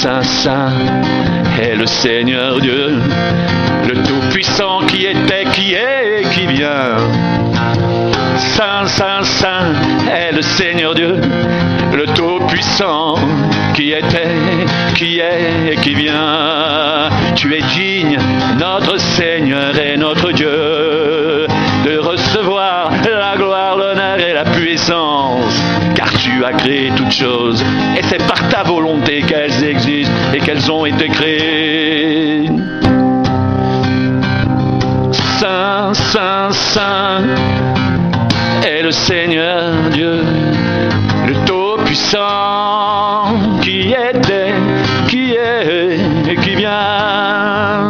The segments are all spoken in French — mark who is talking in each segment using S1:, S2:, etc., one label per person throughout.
S1: Saint, Saint est le Seigneur Dieu, le Tout-Puissant qui était, qui est et qui vient. Saint, Saint, Saint est le Seigneur Dieu, le Tout-Puissant qui était, qui est et qui vient. Tu es digne, notre Seigneur et notre Dieu, de recevoir la gloire, l'honneur et la puissance, car tu as créé toutes choses, et c'est par ta volonté qu'elles existent et qu'elles ont été créées. Saint, Saint, Saint est le Seigneur Dieu, le Tout-Puissant, qui était, qui est et qui vient.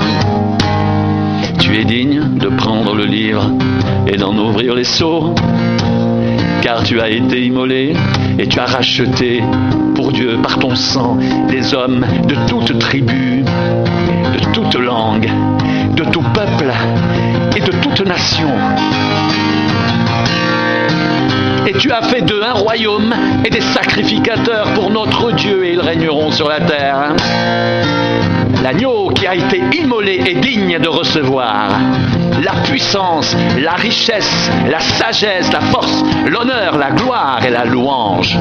S1: Tu es digne de prendre le livre et d'en ouvrir les sceaux, car tu as été immolé et tu as racheté pour Dieu par ton sang des hommes de toute tribu, de toute langue, de tout peuple et de toute nation. Et tu as fait d'eux un royaume et des sacrificateurs pour notre Dieu, et ils régneront sur la terre. L'agneau qui a été immolé est digne de recevoir la puissance, la richesse, la sagesse, la force, l'honneur, la gloire et la louange.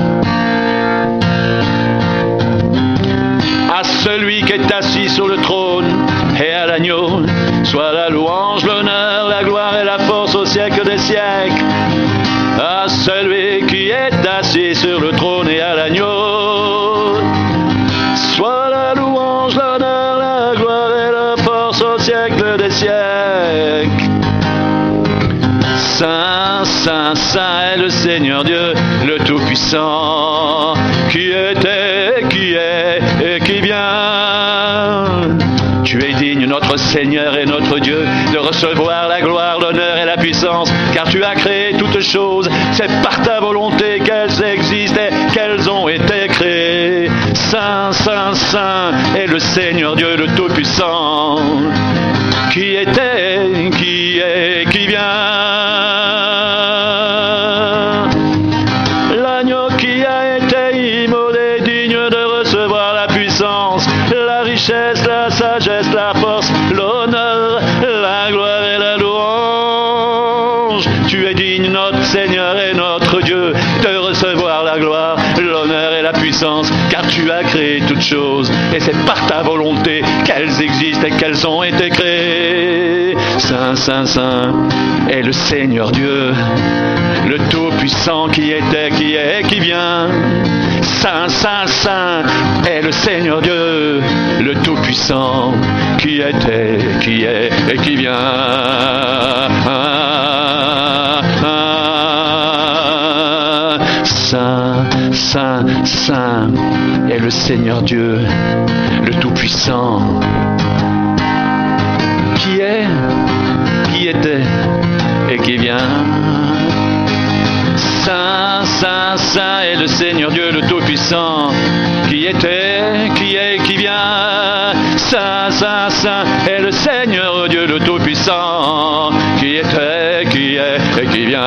S1: À celui qui est assis sur le trône et à l'agneau, soit la louange, l'honneur, la gloire et la force au siècle des siècles. À celui qui est assis sur le trône et à l'agneau, soit la louange, l'honneur, la gloire et la force au siècle des siècles. Saint, Saint, Saint est le Seigneur Dieu, le Tout-Puissant, qui était, qui est et qui vient. Tu es digne, notre Seigneur et notre Dieu, de recevoir la gloire, l'honneur et la puissance, car tu as créé toutes choses. C'est par ta volonté qu'elles existent et qu'elles ont été créées. Saint, Saint, Saint est le Seigneur Dieu, le Tout-Puissant, qui était, qui est, qui vient. L'agneau qui a été immolé, digne de recevoir la puissance, la richesse, la sagesse, la force, l'honneur, la gloire et la louange. Tu es digne, notre Seigneur et notre Dieu, de recevoir la gloire, l'honneur et la puissance, car tu as créé toutes choses, et c'est par ta volonté qu'elles existent et qu'elles ont été créées. Saint, Saint, Saint est le Seigneur Dieu, le Tout-Puissant qui était, qui est et qui vient. Saint, Saint, Saint est le Seigneur Dieu, le Tout-Puissant, qui était, qui est et qui vient. Saint, Saint, Saint est le Seigneur Dieu, le Tout-Puissant, qui est, qui était et qui vient. Saint, Saint, Saint est le Seigneur Dieu, le Tout-Puissant, qui était, qui est, qui vient. Saint, Saint, Saint est le Seigneur Dieu, le Tout-Puissant, qui était, qui est et qui vient.